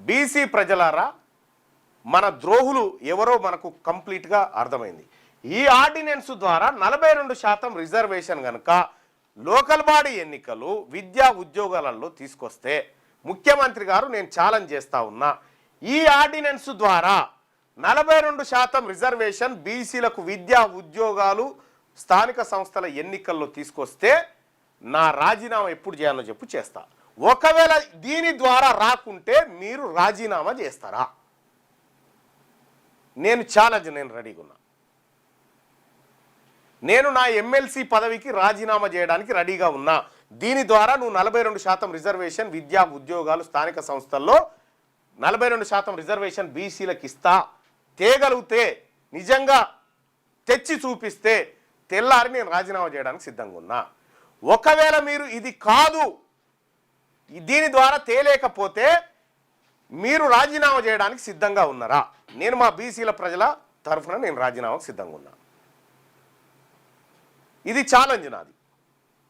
BC ప్రజలారా, మన ద్రోహులు ఎవరో మనకు కంప్లీట్గా అర్థమైంది. ఈ ఆర్డినెన్స్ ద్వారా 42% రిజర్వేషన్ కనుక లోకల్ బాడీ ఎన్నికలు విద్యా ఉద్యోగాలలో తీసుకొస్తే ముఖ్యమంత్రి గారు నేను ఛాలెంజ్ చేస్తా ఉన్నా, ఈ ఆర్డినెన్స్ ద్వారా 42% రిజర్వేషన్ బీసీలకు విద్యా ఉద్యోగాలు స్థానిక సంస్థల ఎన్నికల్లో తీసుకొస్తే నా రాజీనామా ఎప్పుడు చేయాలో చెప్పు చేస్తా. ఒకవేళ దీని ద్వారా రాకుంటే మీరు రాజీనామా చేస్తారా? నేను ఛాలెంజ్, నేను రెడీగా ఉన్నా. నేను నా ఎమ్మెల్సీ పదవికి రాజీనామా చేయడానికి రెడీగా ఉన్నా. దీని ద్వారా నువ్వు 42% రిజర్వేషన్ విద్యా ఉద్యోగాలు స్థానిక సంస్థల్లో 42% రిజర్వేషన్ బీసీలకు ఇస్తా తేగలిగితే, నిజంగా తెచ్చి చూపిస్తే తెల్లారి నేను రాజీనామా చేయడానికి సిద్ధంగా ఉన్నా. ఒకవేళ మీరు ఇది కాదు, దీని ద్వారా తేలేకపోతే మీరు రాజీనామా చేయడానికి సిద్ధంగా ఉన్నారా? నేను మా బీసీల ప్రజల తరఫున నేను రాజీనామాకు సిద్ధంగా ఉన్నా. ఇది ఛాలెంజ్ నాది.